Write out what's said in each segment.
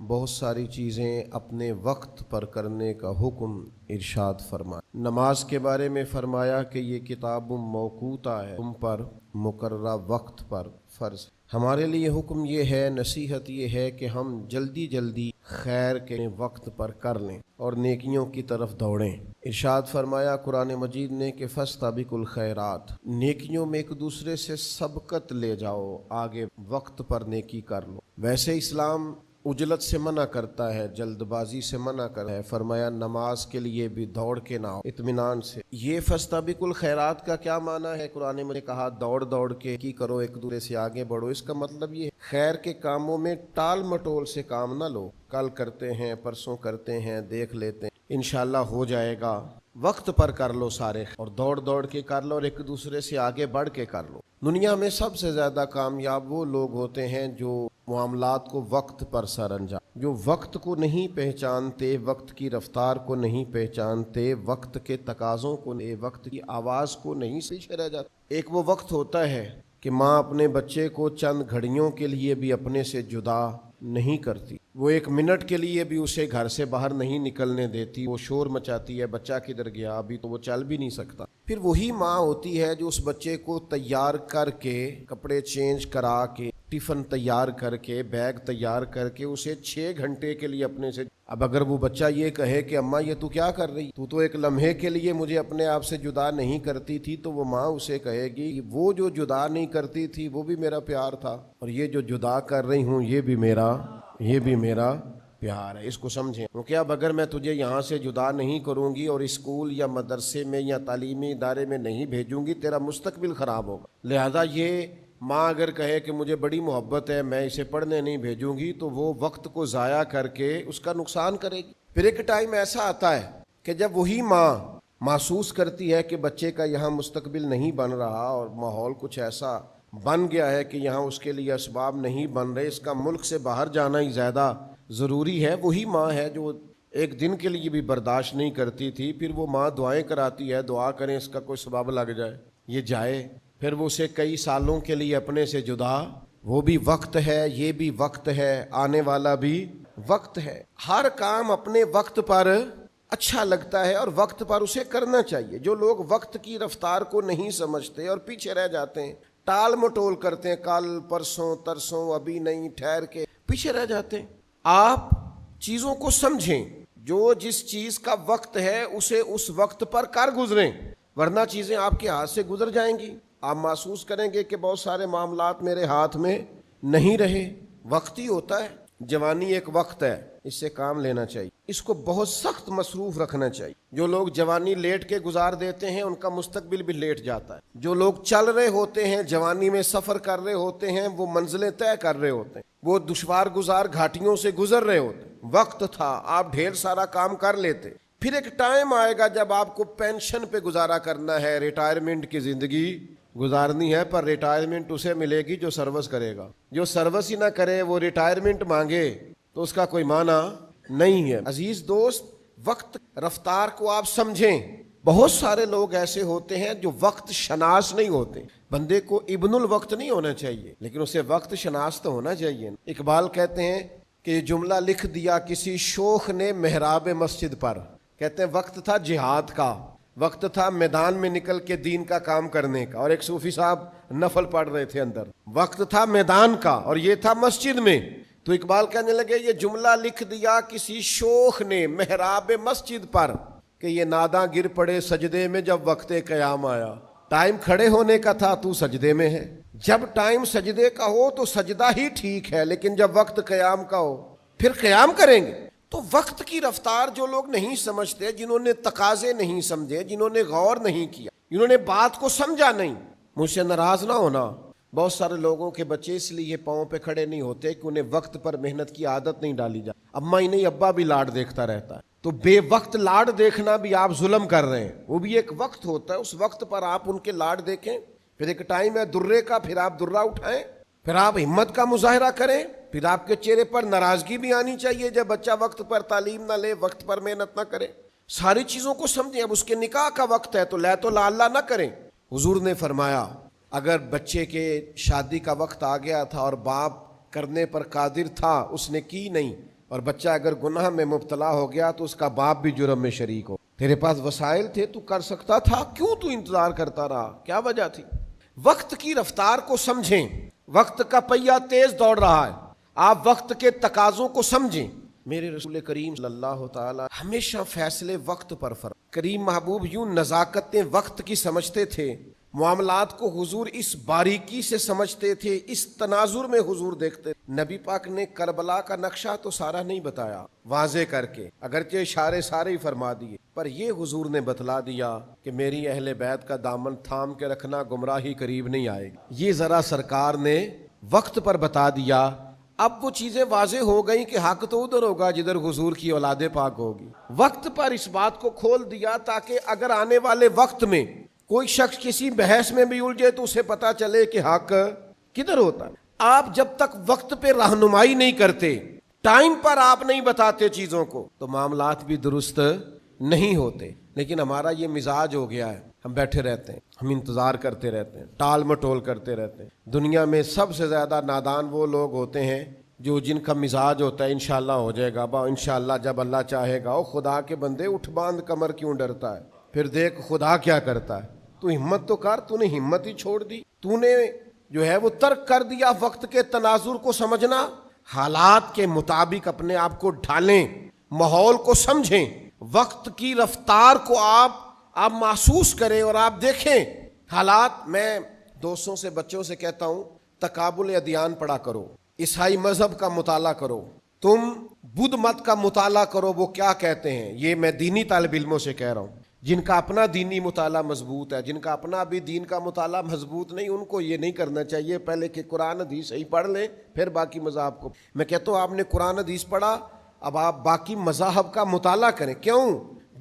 بہت ساری چیزیں اپنے وقت پر کرنے کا حکم ارشاد فرمایا۔ نماز کے بارے میں فرمایا کہ یہ کتاب موقوتہ ہے، تم پر مقررہ وقت پر فرض۔ ہمارے لیے حکم یہ ہے، نصیحت یہ ہے کہ ہم جلدی جلدی خیر کے وقت پر کر لیں اور نیکیوں کی طرف دوڑیں۔ ارشاد فرمایا قرآن مجید نے کہ فاستبقوا الخیرات، نیکیوں میں ایک دوسرے سے سبقت لے جاؤ، آگے وقت پر نیکی کر لو۔ ویسے اسلام عجلت سے منع کرتا ہے، جلد بازی سے منع کرتا ہے۔ فرمایا نماز کے لیے بھی دوڑ کے نہ آؤ، اطمینان سے۔ یہ فاستبقوا الخیرات کا کیا معنی ہے؟ قرآن میں نے کہا دوڑ کے کی کرو، ایک دوسرے سے آگے بڑھو۔ اس کا مطلب یہ ہے خیر کے کاموں میں ٹال مٹول سے کام نہ لو، کل کرتے ہیں، پرسوں کرتے ہیں، دیکھ لیتے ہیں، انشاءاللہ ہو جائے گا۔ وقت پر کر لو سارے، اور دوڑ کے کر لو، اور ایک دوسرے سے آگے بڑھ کے کر لو۔ دنیا میں سب سے زیادہ کامیاب وہ لوگ ہوتے ہیں جو معاملات کو وقت پر سر انجام، جو وقت کو نہیں پہچانتے، وقت کی رفتار کو نہیں پہچانتے، وقت کے تقاضوں کو، وقت کی آواز کو نہیں پیچھے رہ جاتے۔ ایک وہ وقت ہوتا ہے کہ ماں اپنے بچے کو چند گھڑیوں کے لیے بھی اپنے سے جدا نہیں کرتی، وہ ایک منٹ کے لیے بھی اسے گھر سے باہر نہیں نکلنے دیتی، وہ شور مچاتی ہے، بچہ کدھر گیا، ابھی تو وہ چل بھی نہیں سکتا۔ پھر وہی ماں ہوتی ہے جو اس بچے کو تیار کر کے، کپڑے چینج کرا کے، ٹفن تیار کر کے، بیگ تیار کر کے اسے 6 گھنٹے کے لیے اپنے سے۔ اب اگر وہ بچہ یہ کہے کہ اماں یہ تو کیا کر رہی، تو ایک لمحے کے لیے مجھے اپنے آپ سے جدا نہیں کرتی تھی، تو وہ ماں اسے کہے گی وہ جو جدا نہیں کرتی تھی وہ بھی میرا پیار تھا، اور یہ جو جدا کر رہی ہوں یہ بھی میرا پیار ہے۔ اس کو سمجھیں، کیونکہ اب اگر میں تجھے یہاں سے جدا نہیں کروں گی اور اسکول یا مدرسے میں یا تعلیمی ادارے میں نہیں بھیجوں گی، تیرا مستقبل خراب ہوگا۔ لہذا یہ ماں اگر کہے کہ مجھے بڑی محبت ہے، میں اسے پڑھنے نہیں بھیجوں گی، تو وہ وقت کو ضائع کر کے اس کا نقصان کرے گی۔ پھر ایک ٹائم ایسا آتا ہے کہ جب وہی ماں محسوس کرتی ہے کہ بچے کا یہاں مستقبل نہیں بن رہا اور ماحول کچھ ایسا بن گیا ہے کہ یہاں اس کے لیے اسباب نہیں بن رہے، اس کا ملک سے باہر جانا ہی زیادہ ضروری ہے، وہی ماں ہے جو ایک دن کے لیے بھی برداشت نہیں کرتی تھی۔ پھر وہ ماں دعائیں کراتی ہے، دعا کریں اس کا کوئی سبب لگ جائے، یہ جائے۔ پھر وہ اسے کئی سالوں کے لیے اپنے سے جدا، وہ بھی وقت ہے، یہ بھی وقت ہے، آنے والا بھی وقت ہے۔ ہر کام اپنے وقت پر اچھا لگتا ہے اور وقت پر اسے کرنا چاہیے۔ جو لوگ وقت کی رفتار کو نہیں سمجھتے اور پیچھے رہ جاتے ہیں، ٹال مٹول کرتے ہیں، کل پرسوں ترسوں، ابھی نہیں، ٹھہر کے، پیچھے رہ جاتے ہیں۔ آپ چیزوں کو سمجھیں، جو جس چیز کا وقت ہے اسے اس وقت پر کر گزریں، ورنہ چیزیں آپ کے ہاتھ سے گزر جائیں گی۔ آپ محسوس کریں گے کہ بہت سارے معاملات میرے ہاتھ میں نہیں رہے۔ وقت ہی ہوتا ہے، جوانی ایک وقت ہے، اس سے کام لینا چاہیے، اس کو بہت سخت مصروف رکھنا چاہیے۔ جو لوگ جوانی لیٹ کے گزار دیتے ہیں ان کا مستقبل بھی لیٹ جاتا ہے۔ جو لوگ چل رہے ہوتے ہیں، جوانی میں سفر کر رہے ہوتے ہیں، وہ منزلیں طے کر رہے ہوتے ہیں، وہ دشوار گزار گھاٹیوں سے گزر رہے ہوتے ہیں۔ وقت تھا، آپ ڈھیر سارا کام کر لیتے۔ پھر ایک ٹائم آئے گا جب آپ کو پینشن پہ گزارا کرنا ہے، ریٹائرمنٹ کی زندگی گزارنی ہے، پر ریٹائرمنٹ اسے ملے گی جو سروس کرے گا۔ جو سروس ہی نہ کرے وہ ریٹائرمنٹ مانگے تو اس کا کوئی معنی نہیں ہے۔ عزیز دوست، وقت رفتار کو آپ سمجھیں۔ بہت سارے لوگ ایسے ہوتے ہیں جو وقت شناس نہیں ہوتے۔ بندے کو ابن الوقت نہیں ہونا چاہیے، لیکن اسے وقت شناس تو ہونا چاہیے۔ اقبال کہتے ہیں کہ یہ جملہ لکھ دیا کسی شوخ نے محراب مسجد پر۔ کہتے ہیں وقت تھا جہاد کا، وقت تھا میدان میں نکل کے دین کا کام کرنے کا، اور ایک صوفی صاحب نفل پڑھ رہے تھے اندر۔ وقت تھا میدان کا اور یہ تھا مسجد میں۔ تو اقبال کہنے لگے یہ جملہ لکھ دیا کسی شوخ نے محراب مسجد پر، کہ یہ ناداں گر پڑے سجدے میں جب وقت قیام آیا۔ ٹائم کھڑے ہونے کا تھا تو سجدے میں ہے۔ جب ٹائم سجدے کا ہو تو سجدہ ہی ٹھیک ہے، لیکن جب وقت قیام کا ہو پھر قیام کریں گے۔ تو وقت کی رفتار جو لوگ نہیں سمجھتے، جنہوں نے تقاضے نہیں سمجھے، جنہوں نے غور نہیں کیا، جنہوں نے بات کو سمجھا نہیں، مجھ سے ناراض نہ ہونا۔ بہت سارے لوگوں کے بچے اس لیے پاؤں پہ کھڑے نہیں ہوتے کہ انہیں وقت پر محنت کی عادت نہیں ڈالی جاتی۔ اماں ہی نہیں، ابا بھی لاڈ دیکھتا رہتا ہے، تو بے وقت لاڈ دیکھنا بھی آپ ظلم کر رہے ہیں۔ وہ بھی ایک وقت ہوتا ہے، اس وقت پر آپ ان کے لاڈ دیکھیں۔ پھر ایک ٹائم ہے درے کا، پھر آپ درہ اٹھائیں، پھر آپ ہمت کا مظاہرہ کریں، پھر آپ کے چہرے پر ناراضگی بھی آنی چاہیے جب بچہ وقت پر تعلیم نہ لے، وقت پر محنت نہ کرے۔ ساری چیزوں کو سمجھیں۔ اب اس کے نکاح کا وقت ہے تو لا اللہ نہ کریں۔ حضور نے فرمایا اگر بچے کے شادی کا وقت آ گیا تھا اور باپ کرنے پر قادر تھا، اس نے کی نہیں، اور بچہ اگر گناہ میں مبتلا ہو گیا تو اس کا باپ بھی جرم میں شریک ہو. تیرے پاس وسائل تھے، تو کر سکتا تھا، کیوں تو انتظار کرتا رہا؟ کیا وجہ تھی؟ وقت کی رفتار کو سمجھیں. وقت کا پہیہ تیز دوڑ رہا ہے، آپ وقت کے تقاضوں کو سمجھیں. میرے رسول کریم صلی اللہ تعالی ہمیشہ فیصلے وقت پر فرما. کریم محبوب یوں نزاکتیں وقت کی سمجھتے تھے، معاملات کو حضور اس باریکی سے سمجھتے تھے، اس تناظر میں حضور دیکھتے. نبی پاک نے کربلا کا نقشہ تو سارا نہیں بتایا واضح کر کے، اگرچہ اشارے سارے ہی فرما دیے، پر یہ حضور نے بتلا دیا کہ میری اہل بیت کا دامن تھام کے رکھنا، گمراہی قریب نہیں آئے گی. یہ ذرا سرکار نے وقت پر بتا دیا. اب وہ چیزیں واضح ہو گئیں کہ حق تو ادھر ہوگا جدھر حضور کی اولاد پاک ہوگی. وقت پر اس بات کو کھول دیا تاکہ اگر آنے والے وقت میں کوئی شخص کسی بحث میں بھی الجھے تو اسے پتا چلے کہ حق کدھر ہوتا ہے. آپ جب تک وقت پہ رہنمائی نہیں کرتے، ٹائم پر آپ نہیں بتاتے چیزوں کو، تو معاملات بھی درست نہیں ہوتے. لیکن ہمارا یہ مزاج ہو گیا ہے، ہم بیٹھے رہتے ہیں، ہم انتظار کرتے رہتے ہیں، ٹال مٹول کرتے رہتے ہیں. دنیا میں سب سے زیادہ نادان وہ لوگ ہوتے ہیں جو جن کا مزاج ہوتا ہے انشاءاللہ ہو جائے گا، انشاءاللہ جب اللہ چاہے گا. او خدا کے بندے، اٹھ باندھ کمر کیوں ڈرتا ہے؟ پھر دیکھ خدا کیا کرتا ہے. تو ہمت تو کر، تو نے ہمت ہی چھوڑ دی، تو نے جو ہے وہ ترک کر دیا وقت کے تناظر کو سمجھنا. حالات کے مطابق اپنے آپ کو ڈھالیں، ماحول کو سمجھیں، وقت کی رفتار کو آپ محسوس کریں اور آپ دیکھیں حالات. میں دوستوں سے، بچوں سے کہتا ہوں، تقابل ادیان پڑھا کرو، عیسائی مذہب کا مطالعہ کرو، تم بدھ مت کا مطالعہ کرو، وہ کیا کہتے ہیں. یہ میں دینی طالب علموں سے کہہ رہا ہوں، جن کا اپنا دینی مطالعہ مضبوط ہے. جن کا اپنا بھی دین کا مطالعہ مضبوط نہیں، ان کو یہ نہیں کرنا چاہیے پہلے کہ قرآن حدیث صحیح پڑھ لیں پھر باقی مذاہب کو. میں کہتا ہوں آپ نے قرآن حدیث پڑھا، اب آپ باقی مذاہب کا مطالعہ کریں. کیوں؟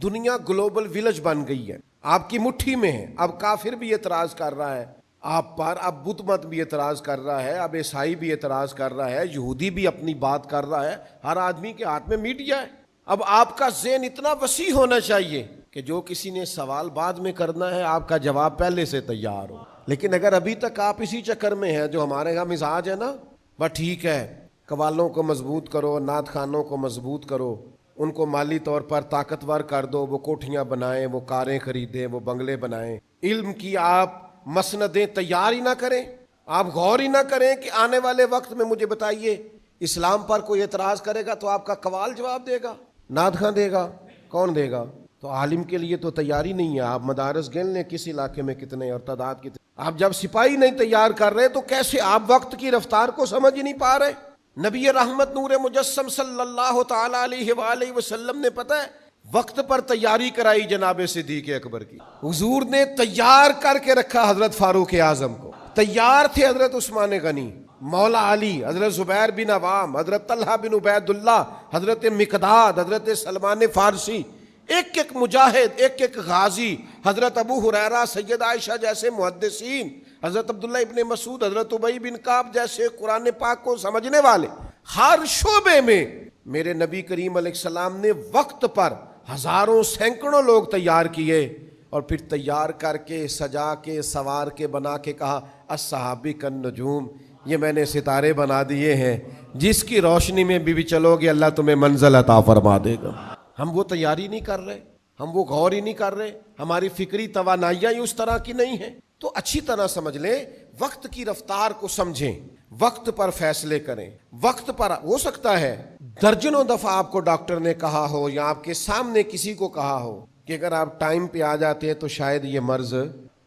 دنیا گلوبل ویلج بن گئی ہے، آپ کی مٹھی میں ہے. اب کافر بھی اعتراض کر رہا ہے آپ پر، اب بدھ مت بھی اعتراض کر رہا ہے، اب عیسائی بھی اعتراض کر رہا ہے، یہودی بھی اپنی بات کر رہا ہے. ہر آدمی کے ہاتھ میں میڈیا ہے. اب آپ کا ذہن اتنا وسیع ہونا چاہیے کہ جو کسی نے سوال بعد میں کرنا ہے آپ کا جواب پہلے سے تیار ہو. لیکن اگر ابھی تک آپ اسی چکر میں ہیں جو ہمارے یہاں مزاج ہے نا، بس ٹھیک ہے، قوالوں کو مضبوط کرو، نعت خانوں کو مضبوط کرو، ان کو مالی طور پر طاقتور کر دو، وہ کوٹھیاں بنائیں، وہ کاریں خریدیں، وہ بنگلے بنائیں. علم کی آپ مسندیں تیار ہی نہ کریں، آپ غور ہی نہ کریں کہ آنے والے وقت میں مجھے بتائیے اسلام پر کوئی اعتراض کرے گا تو آپ کا قوال جواب دے گا، نعت خاں دے گا، کون دے گا؟ تو عالم کے لیے تو تیاری نہیں ہے. آپ مدارس گن لیں کس علاقے میں کتنے اور تعداد کتنے. آپ جب سپاہی نہیں تیار کر رہے تو کیسے آپ وقت کی رفتار کو سمجھ ہی نہیں پا رہے. نبی رحمت نور مجسم صلی اللہ تعالی علیہ وآلہ وسلم نے پتہ ہے وقت پر تیاری کرائی جناب صدیق اکبر کی. حضور نے تیار کر کے رکھا حضرت فاروق اعظم کو، تیار تھے حضرت عثمان غنی، مولا علی، حضرت زبیر بن عوام، حضرت طلحہ بن عبید اللہ، حضرت مقداد، حضرت سلمان فارسی، ایک ایک مجاہد، ایک ایک غازی، حضرت ابو ہریرہ، سید عائشہ جیسے محدثین، حضرت عبداللہ ابن مسعود، حضرت ابی بن کعب جیسے قرآن پاک کو سمجھنے والے. ہر شعبے میں میرے نبی کریم علیہ السلام نے وقت پر ہزاروں سینکڑوں لوگ تیار کیے اور پھر تیار کر کے سجا کے سوار کے بنا کے کہا الصحابی کالنجوم، یہ میں نے ستارے بنا دیے ہیں، جس کی روشنی میں بھی چلو گے اللہ تمہیں منزل عطا فرما دے گا. ہم وہ تیاری نہیں کر رہے، ہم وہ غور ہی نہیں کر رہے، ہماری فکری توانائیاں ہی اس طرح کی نہیں ہیں. تو اچھی طرح سمجھ لیں، وقت کی رفتار کو سمجھیں، وقت پر فیصلے کریں. وقت پر ہو سکتا ہے درجنوں دفعہ آپ کو ڈاکٹر نے کہا ہو یا آپ کے سامنے کسی کو کہا ہو کہ اگر آپ ٹائم پہ آ جاتے ہیں تو شاید یہ مرض،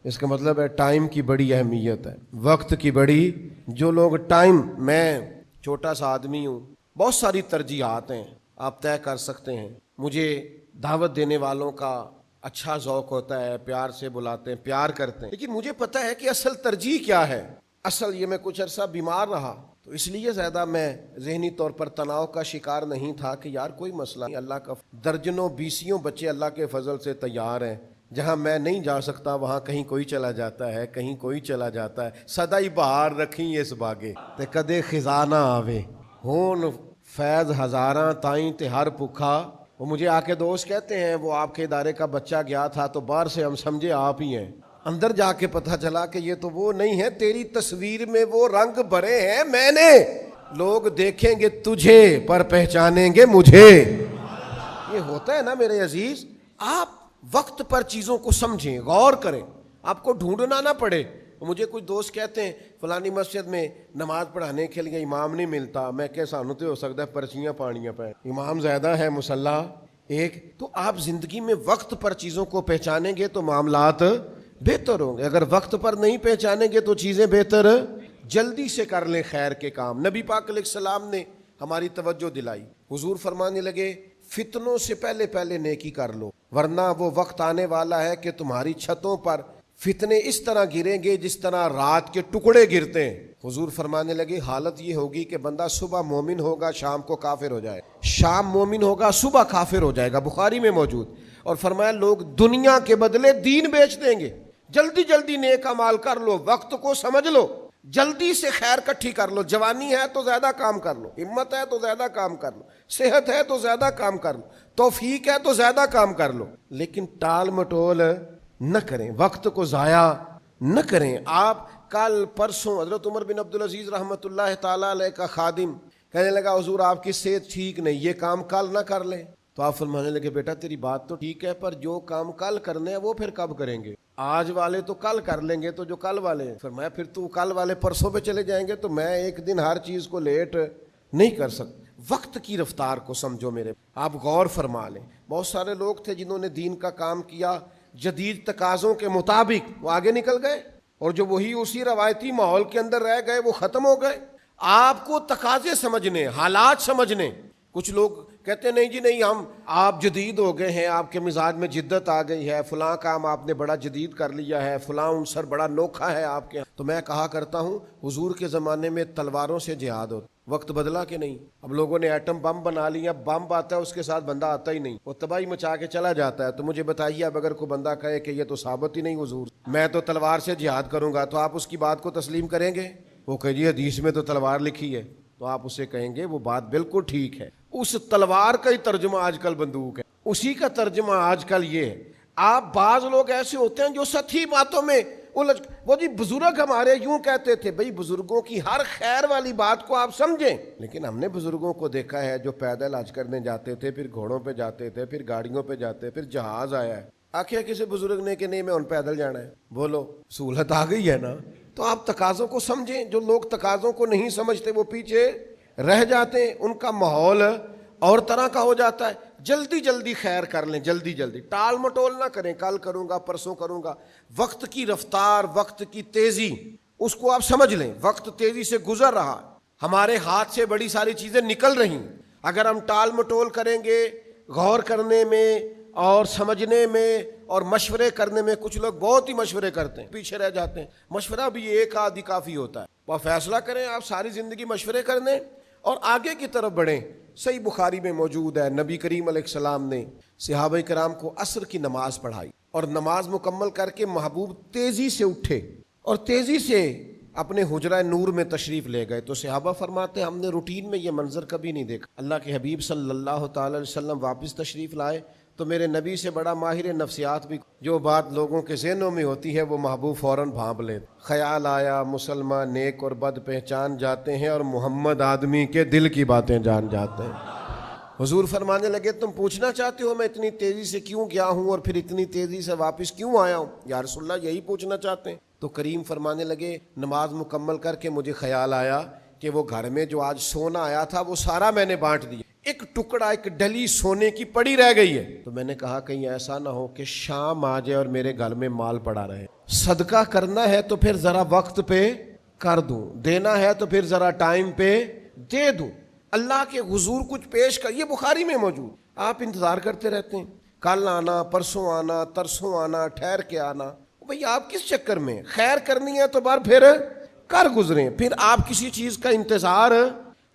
اس کا مطلب ہے ٹائم کی بڑی اہمیت ہے، وقت کی بڑی. جو لوگ ٹائم، میں چھوٹا سا آدمی ہوں، بہت ساری ترجیحات ہیں آپ طے کر سکتے ہیں. مجھے دعوت دینے والوں کا اچھا ذوق ہوتا ہے، پیار سے بلاتے ہیں، پیار کرتے ہیں، لیکن مجھے پتہ ہے کہ اصل ترجیح کیا ہے. اصل یہ میں کچھ عرصہ بیمار رہا تو اس لیے زیادہ میں ذہنی طور پر تناؤ کا شکار نہیں تھا کہ یار کوئی مسئلہ نہیں، اللہ کا درجنوں بیسیوں بچے اللہ کے فضل سے تیار ہیں. جہاں میں نہیں جا سکتا وہاں کہیں کوئی چلا جاتا ہے، کہیں کوئی چلا جاتا ہے. سدائی بہار رکھیں اس باغے تے کدے خزانہ آوے، ہون فیض ہزاراں تائیں تے ہر بھکھا. وہ مجھے آ کے دوست کہتے ہیں وہ آپ کے ادارے کا بچہ گیا تھا تو باہر سے ہم سمجھے آپ ہی ہیں، اندر جا کے پتہ چلا کہ یہ تو وہ نہیں ہے، تیری تصویر میں وہ رنگ بھرے ہیں میں نے. لوگ دیکھیں گے تجھے پر پہچانیں گے مجھے. یہ ہوتا ہے نا میرے عزیز. آپ وقت پر چیزوں کو سمجھیں, غور کریں, آپ کو ڈھونڈنا نہ پڑے. مجھے کچھ دوست کہتے ہیں فلانی مسجد میں نماز پڑھانے کے لیے امام نہیں ملتا. میں کہ سانو تو ہو سکتا ہے پرچیاں پانیاں پہ, امام زیادہ ہے مصلی ایک. تو آپ زندگی میں وقت پر چیزوں کو پہچانیں گے تو معاملات بہتر ہوں گے. اگر وقت پر نہیں پہچانیں گے تو چیزیں بہتر. جلدی سے کر لیں خیر کے کام. نبی پاک علیہ السلام نے ہماری توجہ دلائی. حضور فرمانے لگے فتنوں سے پہلے پہلے نیکی کر لو, ورنہ وہ وقت آنے والا ہے کہ تمہاری چھتوں پر فتنے اس طرح گریں گے جس طرح رات کے ٹکڑے گرتے ہیں. حضور فرمانے لگے حالت یہ ہوگی کہ بندہ صبح مومن ہوگا شام کو کافر ہو جائے, شام مومن ہوگا صبح کافر ہو جائے گا. بخاری میں موجود. اور فرمایا لوگ دنیا کے بدلے دین بیچ دیں گے. جلدی جلدی نیک اعمال کر لو, وقت کو سمجھ لو, جلدی سے خیر کٹھی کر لو. جوانی ہے تو زیادہ کام کر لو, ہمت ہے تو زیادہ کام کر لو, صحت ہے تو زیادہ کام کر لو, توفیق ہے تو زیادہ کام کر لو. لیکن ٹال مٹول نہ کریں, وقت کو ضائع نہ کریں. آپ کل پرسوں حضرت عمر بن عبدالعزیز رحمۃ اللہ تعالیٰ علیہ کا خادم کہنے لگا حضور آپ کی صحت ٹھیک نہیں, یہ کام کل نہ کر لیں. تو آپ فرمانے لگے بیٹا تیری بات تو ٹھیک ہے, پر جو کام کل کرنے ہیں وہ پھر کب کریں گے؟ آج والے تو کل کر لیں گے, تو جو کل والے ہیں. فرمایا پھر تو کل والے پرسوں پہ چلے جائیں گے, تو میں ایک دن ہر چیز کو لیٹ نہیں کر سکتا. وقت کی رفتار کو سمجھو میرے, آپ غور فرما لیں. بہت سارے لوگ تھے جنہوں نے دین کا کام کیا جدید تقاضوں کے مطابق, وہ آگے نکل گئے, اور جو وہی اسی روایتی ماحول کے اندر رہ گئے وہ ختم ہو گئے. آپ کو تقاضے سمجھنے, حالات سمجھنے. کچھ لوگ کہتے ہیں نہیں جی نہیں, آپ جدید ہو گئے ہیں, آپ کے مزاج میں جدت آ گئی ہے, فلاں کام آپ نے بڑا جدید کر لیا ہے, فلاں عنصر بڑا نوکھا ہے آپ کے. تو میں کہا کرتا ہوں حضور کے زمانے میں تلواروں سے جہاد ہوتا, وقت بدلا کہ نہیں؟ اب لوگوں نے ایٹم بم بنا لیا, بم آتا ہے اس کے ساتھ بندہ آتا ہی نہیں, وہ تباہی مچا کے چلا جاتا ہے. تو مجھے بتائیے اب اگر کوئی بندہ کہے کہ یہ تو ثابت ہی نہیں حضور, میں تو تلوار سے جہاد کروں گا, تو آپ اس کی بات کو تسلیم کریں گے؟ وہ کہ جی حدیث میں تو تلوار لکھی ہے, تو آپ اسے کہیں گے وہ بات بالکل ٹھیک ہے. اس تلوار کا ہی ترجمہ آج کل بندوق ہے, اسی کا ترجمہ آج کل یہ ہے. آپ بعض لوگ ایسے ہوتے ہیں جو سطحی باتوں میں وہ جی بزرگ ہمارے یوں کہتے تھے. بھئی بزرگوں کی ہر خیر والی بات کو آپ سمجھیں, لیکن ہم نے بزرگوں کو دیکھا ہے جو پیدل حج کرنے جاتے تھے, پھر گھوڑوں پہ جاتے تھے, پھر گاڑیوں پہ جاتے, پھر جہاز آیا ہے. آخر کسی بزرگ نے کہ نہیں میں ان پیدل جانا ہے, بولو سہولت آ گئی ہے نا. تو آپ تقاضوں کو سمجھیں. جو لوگ تقاضوں کو نہیں سمجھتے وہ پیچھے رہ جاتے ہیں, ان کا ماحول اور طرح کا ہو جاتا ہے. جلدی جلدی خیر کر لیں, جلدی جلدی, ٹال مٹول نہ کریں, کل کروں گا پرسوں کروں گا. وقت کی رفتار, وقت کی تیزی, اس کو آپ سمجھ لیں. وقت تیزی سے گزر رہا, ہمارے ہاتھ سے بڑی ساری چیزیں نکل رہی. اگر ہم ٹال مٹول کریں گے غور کرنے میں اور سمجھنے میں اور مشورے کرنے میں, کچھ لوگ بہت ہی مشورے کرتے ہیں پیچھے رہ جاتے ہیں. مشورہ بھی ایک آدھی کافی ہوتا ہے. وہ فیصلہ کریں آپ ساری زندگی مشورے کرنے اور آگے کی طرف بڑھیں. صحیح بخاری میں موجود ہے نبی کریم علیہ السلام نے صحابہ کرام کو عصر کی نماز پڑھائی, اور نماز مکمل کر کے محبوب تیزی سے اٹھے اور تیزی سے اپنے حجرہ نور میں تشریف لے گئے. تو صحابہ فرماتے ہیں ہم نے روٹین میں یہ منظر کبھی نہیں دیکھا. اللہ کے حبیب صلی اللہ تعالی علیہ وسلم واپس تشریف لائے تو میرے نبی سے بڑا ماہر نفسیات بھی, جو بات لوگوں کے ذہنوں میں ہوتی ہے وہ محبوب فوراً بھانپ لے. خیال آیا مسلمان نیک اور بد پہچان جاتے ہیں, اور محمد آدمی کے دل کی باتیں جان جاتے ہیں. حضور فرمانے لگے تم پوچھنا چاہتے ہو میں اتنی تیزی سے کیوں گیا ہوں اور پھر اتنی تیزی سے واپس کیوں آیا ہوں؟ یا رسول اللہ یہی پوچھنا چاہتے ہیں. تو کریم فرمانے لگے نماز مکمل کر کے مجھے خیال آیا کہ وہ گھر میں جو آج سونا آیا تھا وہ سارا میں نے بانٹ دیا, ایک ٹکڑا ایک ڈلی سونے کی پڑی رہ گئی ہے. تو میں نے کہا کہیں ایسا نہ ہو کہ شام آ جائے اور میرے گھر میں مال پڑا رہے. صدقہ کرنا ہے تو پھر ذرا وقت پہ کر دوں, دینا ہے تو پھر ذرا ٹائم پہ دے دوں. اللہ کے حضور کچھ پیش کر, یہ بخاری میں موجود. آپ انتظار کرتے رہتے ہیں کل آنا, پرسوں آنا, ترسوں آنا, ٹھہر کے آنا. بھئی آپ کس چکر میں, خیر کرنی ہے تو بار پھر کر گزریں. پھر آپ کسی چیز کا انتظار.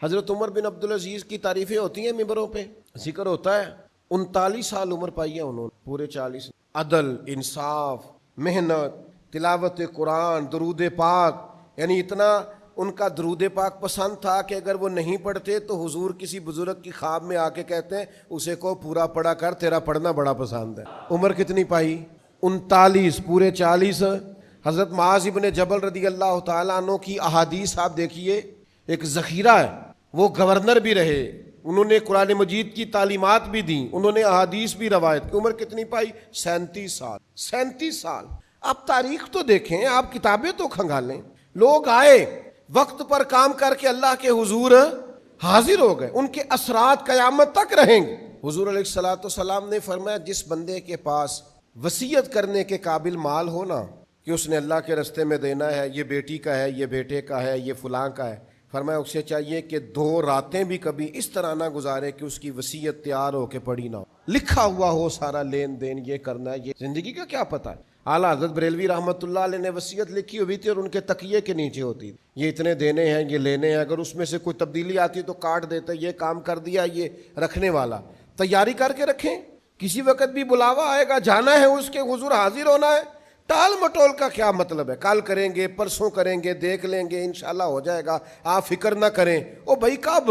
حضرت عمر بن عبدالعزیز کی تعریفیں ہوتی ہیں ممبروں پہ, ذکر ہوتا ہے 39 سال عمر پائی ہے انہوں نے, پورے 40. عدل, انصاف, محنت, تلاوت قرآن, درود پاک, یعنی اتنا ان کا درود پاک پسند تھا کہ اگر وہ نہیں پڑھتے تو حضور کسی بزرگ کی خواب میں آ کے کہتے ہیں اسے کو پورا پڑھا کر, تیرا پڑھنا بڑا پسند ہے. عمر کتنی پائی؟ 39, پورے 40. حضرت معاذ ابن جبل رضی اللہ تعالیٰ عنہ کی احادیث آپ دیکھیے, ایک ذخیرہ ہے، وہ گورنر بھی رہے، انہوں نے قرآن مجید کی تعلیمات بھی دیں، انہوں نے احادیث بھی روایت کی۔ عمر کتنی پائی؟ 37 سال۔ 37 سال۔ آپ تاریخ تو دیکھیں، آپ کتابیں تو کھنگالیں۔ لوگ آئے، وقت پر کام کر کے اللہ کے حضور حاضر ہو گئے، ان کے اثرات قیامت تک رہیں گے۔ حضور علیہ الصلوۃ والسلام نے فرمایا جس بندے کے پاس وصیت کرنے کے قابل مال ہو نا، کہ اس نے اللہ کے راستے میں دینا ہے، یہ بیٹی کا ہے، یہ بیٹے کا ہے، یہ فلاں کا ہے، فرمایا اسے چاہیے کہ 2 راتیں بھی کبھی اس طرح نہ گزارے کہ اس کی وصیت تیار ہو کے پڑی نہ ہو، لکھا ہوا ہو سارا لین دین، یہ کرنا ہے، یہ زندگی کا کیا پتہ ہے۔ اعلیٰ حضرت بریلوی رحمۃ اللہ علیہ نے وصیت لکھی ہوئی تھی اور ان کے تکیے کے نیچے ہوتی تھی، یہ اتنے دینے ہیں، یہ لینے ہیں، اگر اس میں سے کوئی تبدیلی آتی تو کاٹ دیتے، یہ کام کر دیا یہ رکھنے والا، تیاری کر کے رکھیں، کسی وقت بھی بلاوا آئے گا، جانا ہے، اس کے حضور حاضر ہونا ہے۔ ٹال مٹول کا کیا مطلب ہے؟ کل کریں گے، پرسوں کریں گے، دیکھ لیں گے، انشاءاللہ ہو جائے گا، آپ فکر نہ کریں۔ او بھائی کب؟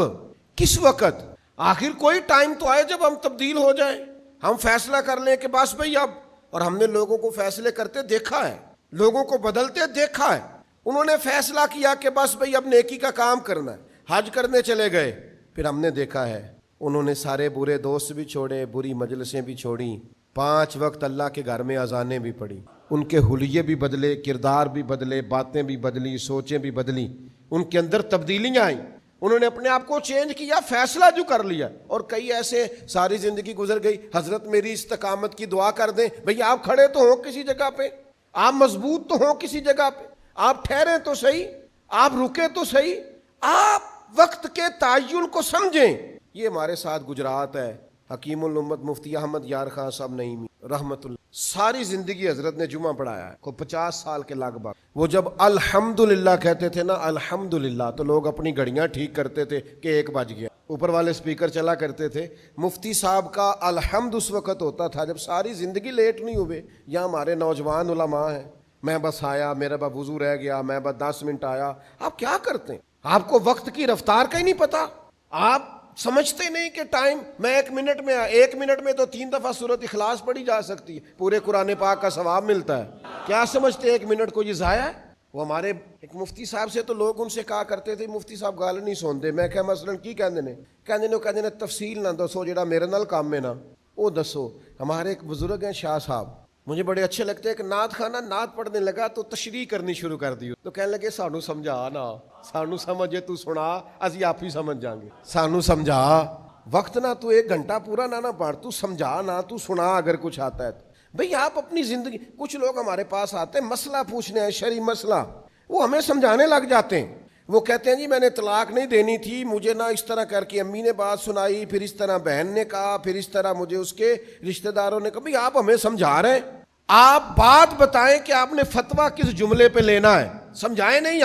کس وقت؟ آخر کوئی ٹائم تو آئے جب ہم تبدیل ہو جائیں، ہم فیصلہ کر لیں کہ بس بھائی اب، اور ہم نے لوگوں کو فیصلے کرتے دیکھا ہے، لوگوں کو بدلتے دیکھا ہے، انہوں نے فیصلہ کیا کہ بس بھائی اب نیکی کا کام کرنا ہے، حج کرنے چلے گئے، پھر ہم نے دیکھا ہے انہوں نے سارے برے دوست بھی چھوڑے، بری مجلسیں بھی چھوڑیں، 5 وقت اللہ کے گھر میں اذانیں بھی پڑھی، ان کے حلیے بھی بدلے، کردار بھی بدلے، باتیں بھی بدلی، سوچیں بھی بدلی، ان کے اندر تبدیلیاں آئیں، انہوں نے اپنے آپ کو چینج کیا، فیصلہ جو کر لیا۔ اور کئی ایسے ساری زندگی گزر گئی، حضرت میری استقامت کی دعا کر دیں، بھئی آپ کھڑے تو ہوں کسی جگہ پہ، آپ مضبوط تو ہوں کسی جگہ پہ، آپ ٹھہریں تو صحیح، آپ رکے تو صحیح، آپ وقت کے تعین کو سمجھیں۔ یہ ہمارے ساتھ گجرات ہے، حکیم الامت مفتی احمد یار خان صاحب نعیمی رحمت اللہ، ساری زندگی حضرت نے جمعہ پڑھایا ہے، کو 50 سال کے لگ بھگ۔ وہ جب الحمدللہ کہتے تھے نا، الحمدللہ، تو لوگ اپنی گھڑیاں ٹھیک کرتے تھے کہ 1 بج گیا، اوپر والے سپیکر چلا کرتے تھے۔ مفتی صاحب کا الحمد اس وقت ہوتا تھا جب ساری زندگی لیٹ نہیں ہوئے۔ یا ہمارے نوجوان علماء ہیں، میں بس آیا، میرا بس وضو رہ گیا، میں بس 10 منٹ آیا۔ آپ کیا کرتے ہیں؟ آپ کو وقت کی رفتار کا ہی نہیں پتا، آپ سمجھتے نہیں کہ ٹائم، میں 1 منٹ میں 1 منٹ میں تو 3 دفعہ سورۃ اخلاص پڑھی جا سکتی ہے، پورے قرآن پاک کا ثواب ملتا ہے۔ کیا سمجھتے 1 منٹ کو یہ ضائع ہے؟ وہ ہمارے ایک مفتی صاحب سے تو لوگ ان سے کہا کرتے تھے، مفتی صاحب گل نہیں سنتے۔ میں کہ مثلاً کی کہندے نے تفصیل نہ دسو، جڑا میرے نال کام ہے نا وہ دسو۔ ہمارے ایک بزرگ ہیں شاہ صاحب، مجھے بڑے اچھے لگتے ہیں کہ نعت خانہ نعت پڑھنے لگا تو تشریح کرنی شروع کر دی، تو کہنے لگے سانو سمجھا نا، سانو سمجھے تو سنا، اسی آپ ہی سمجھ جائیں گے، سانو سمجھا۔ وقت نہ تو 1 گھنٹہ پورا نہ پڑھ، تو سمجھا نہ، تو سنا اگر کچھ آتا ہے تو۔ بھئی آپ اپنی زندگی، کچھ لوگ ہمارے پاس آتے ہیں مسئلہ پوچھنے ہیں، شرعی مسئلہ، وہ ہمیں سمجھانے لگ جاتے ہیں۔ وہ کہتے ہیں جی میں نے طلاق نہیں دینی تھی، مجھے نہ اس طرح کر کے امی نے بات سنائی، پھر اس طرح بہن نے کہا، پھر اس طرح مجھے اس کے رشتہ داروں نے کہا۔ بھئی آپ ہمیں سمجھا رہے ہیں، آپ بات بتائیں کہ آپ نے فتویٰ کس جملے پہ لینا ہے، سمجھائیں نہیں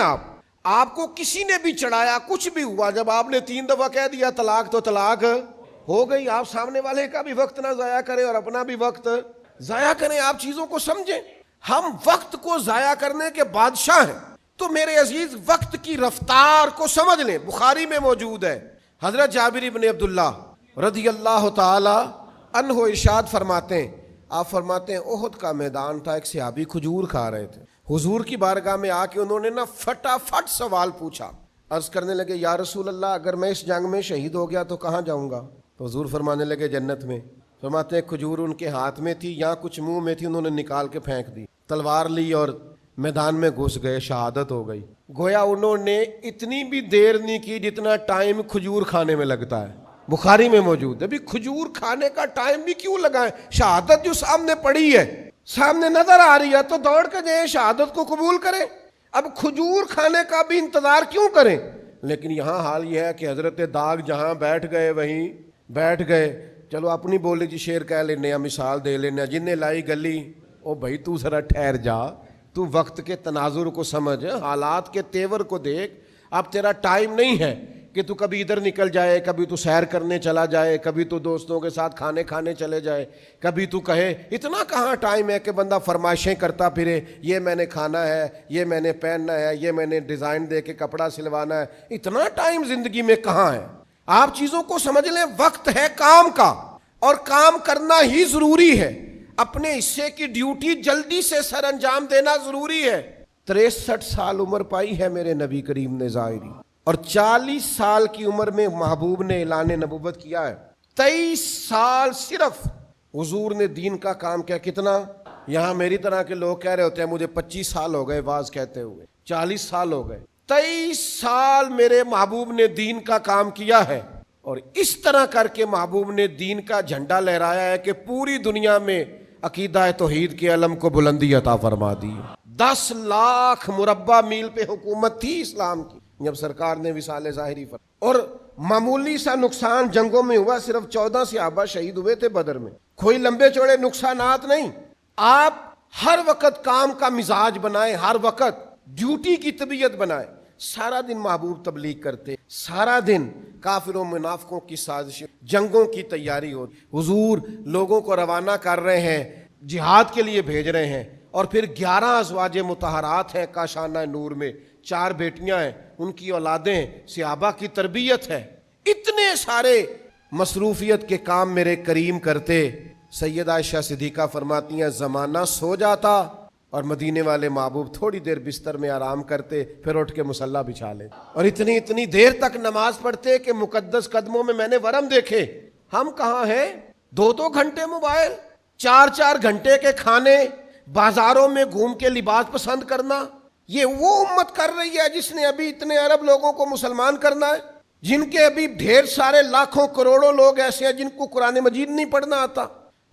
آپ کو کسی نے بھی چڑھایا، کچھ بھی ہوا، جب آپ نے 3 دفعہ کہہ دیا طلاق تو طلاق ہو گئی۔ آپ سامنے والے کا بھی وقت نہ ضائع کریں اور اپنا بھی وقت ضائع کریں، آپ چیزوں کو سمجھیں۔ ہم وقت کو ضائع کرنے کے بادشاہ ہیں، تو میرے عزیز وقت کی رفتار کو سمجھ لیں۔ بخاری میں موجود ہے، حضرت جابر بن عبداللہ رضی اللہ تعالی عنہ ارشاد فرماتے ہیں، آپ فرماتے ہیں احد کا میدان تھا، ایک صحابی کھجور کھا رہے تھے، حضور کی بارگاہ میں آ کے انہوں نے فٹافٹ سوال پوچھا، عرض کرنے لگے یا رسول اللہ اگر میں اس جنگ میں شہید ہو گیا تو کہاں جاؤں گا؟ تو حضور فرمانے لگے جنت میں۔ فرماتے ہیں کھجور ان کے ہاتھ میں تھی یا کچھ منہ میں تھی، انہوں نے نکال کے پھینک دی، تلوار لی اور میدان میں گھس گئے، شہادت ہو گئی۔ گویا انہوں نے اتنی بھی دیر نہیں کی جتنا ٹائم کھجور کھانے میں لگتا ہے، بخاری میں موجود ہے۔ بھی کھجور کھانے کا ٹائم بھی کیوں لگائیں؟ شہادت جو سامنے پڑی ہے، سامنے نظر آ رہی ہے، تو دوڑ کے جائیں شہادت کو قبول کریں۔ اب کھجور کھانے کا بھی انتظار کیوں کریں؟ لیکن یہاں حال یہ ہے کہ حضرت داغ جہاں بیٹھ گئے وہیں بیٹھ گئے۔ چلو اپنی بولی جی شعر کہہ لینے ہیں، مثال دے لینے ہیں، جن نے لائی گلی، او بھائی تو ذرا ٹھہر جا، تو وقت کے تناظر کو سمجھ، حالات کے تیور کو دیکھ۔ اب تیرا ٹائم نہیں ہے کہ تو کبھی ادھر نکل جائے، کبھی تو سیر کرنے چلا جائے، کبھی تو دوستوں کے ساتھ کھانے چلے جائے، کبھی تو کہے، اتنا کہاں ٹائم ہے کہ بندہ فرمائشیں کرتا پھرے، یہ میں نے کھانا ہے، یہ میں نے پہننا ہے، یہ میں نے ڈیزائن دے کے کپڑا سلوانا ہے۔ اتنا ٹائم زندگی میں کہاں ہے؟ آپ چیزوں کو سمجھ لیں، وقت ہے کام کا اور کام کرنا ہی ضروری ہے، اپنے حصے کی ڈیوٹی جلدی سے سر انجام دینا ضروری ہے۔ 63 سال عمر پائی ہے میرے نبی کریم نے ظاہری، اور 40 سال کی عمر میں محبوب نے اعلان نبوت کیا ہے. 23 سال صرف حضور نے دین کا کام کیا. کتنا؟ یہاں میری طرح کے لوگ کہہ رہے ہوتے ہیں مجھے 25 سال ہو گئے واز کہتے ہوئے, 40 سال ہو گئے. 23 سال میرے محبوب نے دین کا کام کیا ہے, اور اس طرح کر کے محبوب نے دین کا جھنڈا لہرایا ہے کہ پوری دنیا میں عقیدہ توحید کے علم کو بلندی عطا فرما دی. 10 لاکھ مربع میل پہ حکومت تھی اسلام کی جب سرکار نے وصال ظاہری فرمایا, اور معمولی سا نقصان جنگوں میں ہوا. صرف 14 صحابہ شہید ہوئے تھے بدر میں, کوئی لمبے چوڑے نقصانات نہیں. آپ ہر وقت کام کا مزاج بنائیں, ہر وقت ڈیوٹی کی طبیعت بنائیں. سارا دن محبوب تبلیغ کرتے, سارا دن کافروں منافقوں کی سازشیں, جنگوں کی تیاری ہو. حضور لوگوں کو روانہ کر رہے ہیں, جہاد کے لیے بھیج رہے ہیں, اور پھر 11 ازواج مطہرات ہیں کاشانہ نور میں, 4 بیٹیاں ہیں, ان کی اولادیں, صحابہ کی تربیت ہے. اتنے سارے مصروفیت کے کام میرے کریم کرتے. سیدہ عائشہ صدیقہ فرماتی ہیں زمانہ سو جاتا اور مدینے والے محبوب تھوڑی دیر بستر میں آرام کرتے, پھر اٹھ کے مصلی بچھا لے, اور اتنی دیر تک نماز پڑھتے کہ مقدس قدموں میں میں نے ورم دیکھے. ہم کہاں ہیں؟ 2 گھنٹے موبائل, 4 گھنٹے کے کھانے, بازاروں میں گھوم کے لباس پسند کرنا. یہ وہ امت کر رہی ہے جس نے ابھی اتنے ارب لوگوں کو مسلمان کرنا ہے, جن کے ابھی ڈھیر سارے لاکھوں کروڑوں لوگ ایسے ہیں جن کو قرآن مجید نہیں پڑھنا آتا,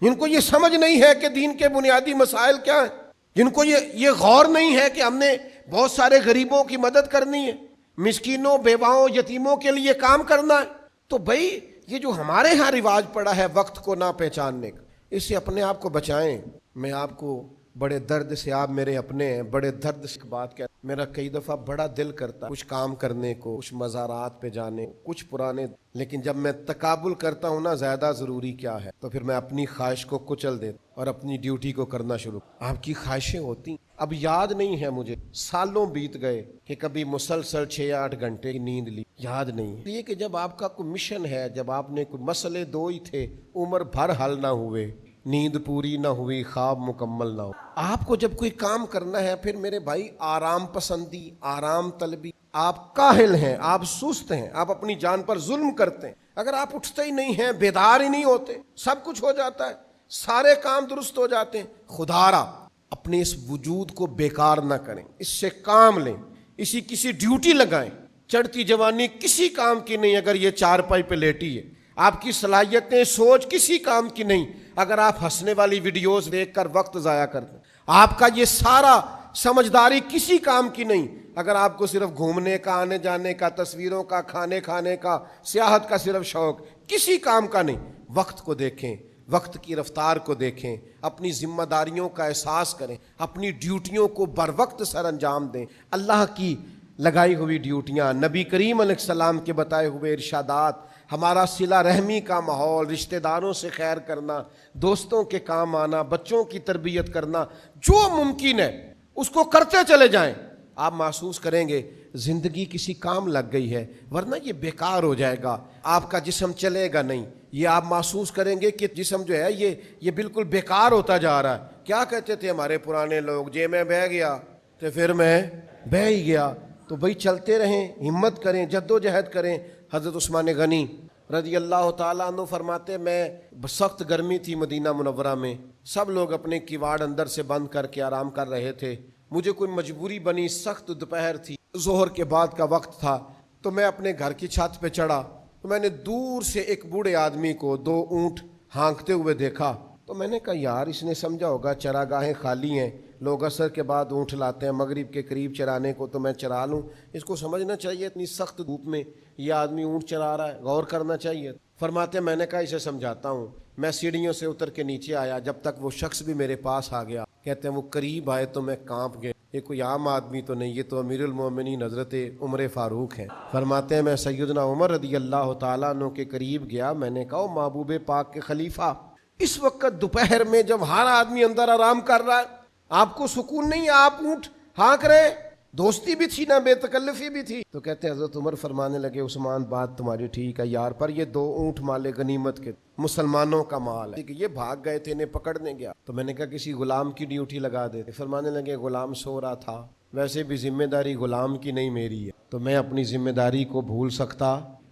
جن کو یہ سمجھ نہیں ہے کہ دین کے بنیادی مسائل کیا ہیں, جن کو یہ غور نہیں ہے کہ ہم نے بہت سارے غریبوں کی مدد کرنی ہے, مسکینوں, بیواؤں, یتیموں کے لیے کام کرنا ہے. تو بھائی یہ جو ہمارے ہاں رواج پڑا ہے وقت کو نہ پہچاننے کا, اس سے اپنے آپ کو بچائیں. میں آپ کو بڑے درد سے, آپ میرے اپنے ہیں, بڑے درد سے بات کہتا, میرا کئی دفعہ بڑا دل کرتا کچھ کام کرنے کو, کچھ مزارات پہ جانے, کچھ پرانے, لیکن جب میں تقابل کرتا ہوں نا زیادہ ضروری کیا ہے, تو پھر میں اپنی خواہش کو کچل دیتا اور اپنی ڈیوٹی کو کرنا شروع. آپ کی خواہشیں ہوتی, اب یاد نہیں ہے مجھے, سالوں بیت گئے کہ کبھی مسلسل 6-8 گھنٹے کی نیند لی, یاد نہیں. یہ کہ جب آپ کا کوئی مشن ہے, جب آپ نے کوئی مسئلے 2 ہی تھے, عمر بھر حل نہ ہوئے, نیند پوری نہ ہوئی, خواب مکمل نہ ہو, آپ کو جب کوئی کام کرنا ہے, پھر میرے بھائی آرام پسندی, آرام طلبی, آپ کاہل ہیں, آپ سست ہیں, آپ اپنی جان پر ظلم کرتے ہیں. اگر آپ اٹھتے ہی نہیں ہیں, بیدار ہی نہیں ہوتے, سب کچھ ہو جاتا ہے, سارے کام درست ہو جاتے ہیں. خدا را اپنے اس وجود کو بیکار نہ کریں, اس سے کام لیں, کسی ڈیوٹی لگائیں. چڑھتی جوانی کسی کام کی نہیں اگر یہ چارپائی پہ لیٹی ہے. آپ کی صلاحیتیں, سوچ کسی کام کی نہیں اگر آپ ہنسنے والی ویڈیوز دیکھ کر وقت ضائع کرتے. آپ کا یہ سارا سمجھداری کسی کام کی نہیں اگر آپ کو صرف گھومنے کا, آنے جانے کا, تصویروں کا, کھانے کا, سیاحت کا صرف شوق, کسی کام کا نہیں. وقت کو دیکھیں, وقت کی رفتار کو دیکھیں, اپنی ذمہ داریوں کا احساس کریں, اپنی ڈیوٹیوں کو بر وقت سر انجام دیں. اللہ کی لگائی ہوئی ڈیوٹیاں, نبی کریم علیہ السلام کے بتائے ہوئے ارشادات, ہمارا صلہ رحمی کا ماحول, رشتہ داروں سے خیر کرنا, دوستوں کے کام آنا, بچوں کی تربیت کرنا, جو ممکن ہے اس کو کرتے چلے جائیں. آپ محسوس کریں گے زندگی کسی کام لگ گئی ہے, ورنہ یہ بیکار ہو جائے گا, آپ کا جسم چلے گا نہیں. یہ آپ محسوس کریں گے کہ جسم جو ہے یہ بالکل بیکار ہوتا جا رہا ہے. کیا کہتے تھے ہمارے پرانے لوگ, جے میں بہ گیا تو پھر میں بہ ہی گیا. تو بھائی چلتے رہیں, ہمت کریں, جد و جہد کریں. حضرت عثمان غنی رضی اللہ تعالیٰ عنہ فرماتے, میں سخت گرمی تھی مدینہ منورہ میں, سب لوگ اپنے کیواڑ اندر سے بند کر کے آرام کر رہے تھے. مجھے کوئی مجبوری بنی, سخت دوپہر تھی, ظہر کے بعد کا وقت تھا, تو میں اپنے گھر کی چھت پہ چڑھا. تو میں نے دور سے ایک بوڑھے آدمی کو 2 اونٹ ہانکتے ہوئے دیکھا. تو میں نے کہا یار اس نے سمجھا ہوگا چراگاہیں خالی ہیں, لوگ عصر کے بعد اونٹ لاتے ہیں مغرب کے قریب چرانے کو, تو میں چرا لوں. اس کو سمجھنا چاہیے اتنی سخت دھوپ میں یہ آدمی اونٹ چرا رہا ہے, غور کرنا چاہیے. فرماتے میں نے کہا اسے سمجھاتا ہوں. میں سیڑھیوں سے اتر کے نیچے آیا, جب تک وہ شخص بھی میرے پاس آ گیا. کہتے ہیں وہ قریب آئے تو میں کانپ گیا, یہ کوئی عام آدمی تو نہیں, یہ تو امیر المومنین حضرت عمر فاروق ہیں. فرماتے ہیں میں سیدنا عمر رضی اللہ تعالیٰ عنہ کے قریب گیا. میں نے کہا محبوب پاک کے خلیفہ, اس وقت دوپہر میں جب ہر آدمی اندر آرام کر رہا ہے, آپ کو سکون نہیں, آپ اونٹ ہانک رہے. دوستی بھی تھی نا, بے تکلفی بھی تھی. تو کہتے ہیں حضرت عمر فرمانے لگے عثمان بات تمہاری ٹھیک ہے یار, پر یہ 2 اونٹ مال غنیمت کے, مسلمانوں کا مال ہے, یہ بھاگ گئے تھے, انہیں پکڑنے گیا. تو میں نے کہا کسی غلام کی ڈیوٹی لگا دیتے. فرمانے لگے غلام سو رہا تھا, ویسے بھی ذمہ داری غلام کی نہیں میری ہے, تو میں اپنی ذمہ داری کو بھول سکتا،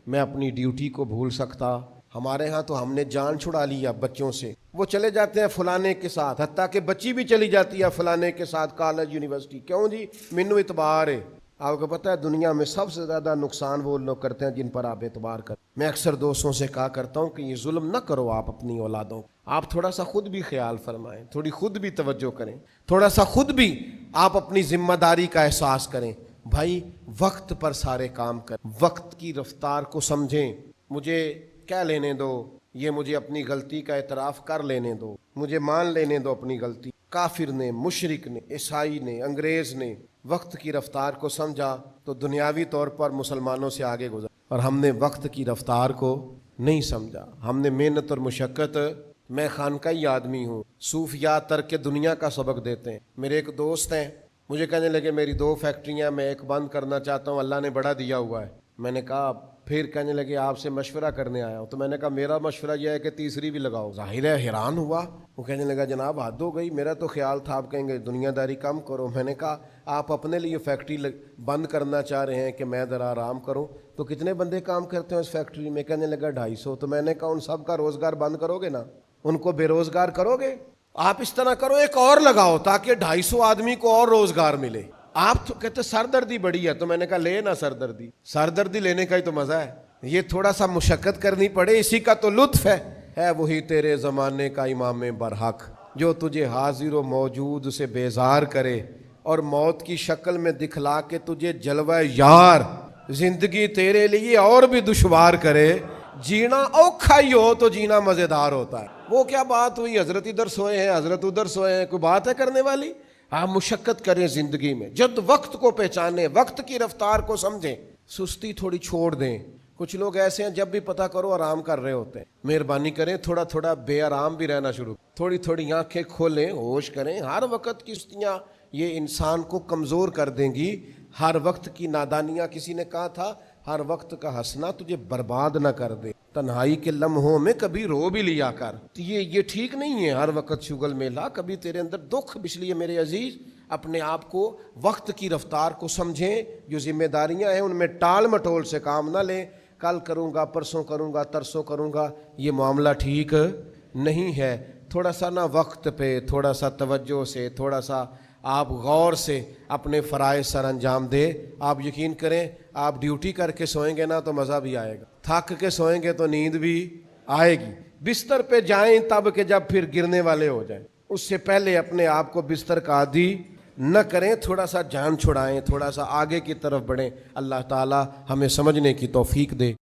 میں اپنی ڈیوٹی کو بھول سکتا؟ ہمارے ہاں تو ہم نے جان چھڑا لیا بچوں سے، وہ چلے جاتے ہیں فلانے کے ساتھ، حتیٰ کہ بچی بھی چلی جاتی ہے فلانے کے ساتھ کالج یونیورسٹی، کیوں جی؟ مینو اعتبار ہے۔ آپ کو پتہ ہے دنیا میں سب سے زیادہ نقصان وہ لوگ کرتے ہیں جن پر آپ اعتبار کرتے ہیں۔ میں اکثر دوستوں سے کہا کرتا ہوں کہ یہ ظلم نہ کرو آپ اپنی اولادوں، آپ تھوڑا سا خود بھی خیال فرمائیں، تھوڑی خود بھی توجہ کریں، تھوڑا سا خود بھی آپ اپنی ذمہ داری کا احساس کریں۔ بھائی وقت پر سارے کام کریں، وقت کی رفتار کو سمجھیں۔ مجھے کیا لینے دو، یہ مجھے اپنی غلطی کا اعتراف کر لینے دو، مجھے مان لینے دو اپنی غلطی۔ کافر نے، مشرک نے، عیسائی نے، انگریز نے وقت کی رفتار کو سمجھا تو دنیاوی طور پر مسلمانوں سے آگے گزرا، اور ہم نے وقت کی رفتار کو نہیں سمجھا۔ ہم نے محنت اور مشقت، میں خانقاہی آدمی ہوں، صوفیات ترک دنیا کا سبق دیتے ہیں۔ میرے ایک دوست ہیں، مجھے کہنے لگے میری 2 فیکٹریاں، میں ایک بند کرنا چاہتا ہوں، اللہ نے بڑا دیا ہوا ہے۔ میں نے کہا، پھر کہنے لگے آپ سے مشورہ کرنے آیا ہوں۔ تو میں نے کہا میرا مشورہ یہ ہے کہ تیسری بھی لگاؤ۔ ظاہر ہے حیران ہوا، وہ کہنے لگا جناب حد ہو گئی، میرا تو خیال تھا آپ کہیں گے دنیا داری کم کرو۔ میں نے کہا آپ اپنے لیے فیکٹری بند کرنا چاہ رہے ہیں کہ میں ذرا آرام کروں، تو کتنے بندے کام کرتے ہیں اس فیکٹری میں؟ کہنے لگا 250۔ تو میں نے کہا ان سب کا روزگار بند کرو گے نا، ان کو بے روزگار کرو گے؟ آپ اس طرح کرو، ایک اور لگاؤ تاکہ 250 آدمی کو اور روزگار ملے۔ آپ تو کہتے سردردی بڑی ہے، تو میں نے کہا لے نا سردردی لینے کا ہی تو مزہ ہے، یہ تھوڑا سا مشقت کرنی پڑے، اسی کا تو لطف ہے وہی تیرے زمانے کا امام برحق جو تجھے حاضر و موجود سے بیزار کرے اور موت کی شکل میں دکھلا کے تجھے جلوہ یار زندگی تیرے لیے اور بھی دشوار کرے۔ جینا اوکھا ہی ہو تو جینا مزیدار ہوتا ہے۔ وہ کیا بات ہوئی، حضرت ادھر سوئے ہیں، حضرت ادھر سوئے ہیں، کوئی بات ہے کرنے والی؟ آپ مشقت کریں زندگی میں، جد وقت کو پہچانیں، وقت کی رفتار کو سمجھیں، سستی تھوڑی چھوڑ دیں۔ کچھ لوگ ایسے ہیں جب بھی پتہ کرو آرام کر رہے ہوتے ہیں۔ مہربانی کریں تھوڑا تھوڑا بے آرام بھی رہنا شروع، تھوڑی تھوڑی آنکھیں کھولیں، ہوش کریں۔ ہر وقت کی سستیاں یہ انسان کو کمزور کر دیں گی، ہر وقت کی نادانیاں، کسی نے کہا تھا ہر وقت کا ہنسنا تجھے برباد نہ کر دے، تنہائی کے لمحوں میں کبھی رو بھی لیا کر۔ یہ ٹھیک نہیں ہے ہر وقت شغل میلہ، کبھی تیرے اندر دکھ۔ اس لیے میرے عزیز اپنے آپ کو وقت کی رفتار کو سمجھیں، جو ذمہ داریاں ہیں ان میں ٹال مٹول سے کام نہ لیں۔ کل کروں گا، پرسوں کروں گا، ترسوں کروں گا، یہ معاملہ ٹھیک نہیں ہے۔ تھوڑا سا نا وقت پہ، تھوڑا سا توجہ سے، تھوڑا سا آپ غور سے اپنے فرائض سر انجام دیں۔ آپ یقین کریں آپ ڈیوٹی کر کے سوئیں گے نا تو مزہ بھی آئے گا، تھک کے سوئیں گے تو نیند بھی آئے گی۔ بستر پہ جائیں تب کہ جب پھر گرنے والے ہو جائیں، اس سے پہلے اپنے آپ کو بستر کا عادی نہ کریں۔ تھوڑا سا جان چھڑائیں، تھوڑا سا آگے کی طرف بڑھیں۔ اللہ تعالی ہمیں سمجھنے کی توفیق دے۔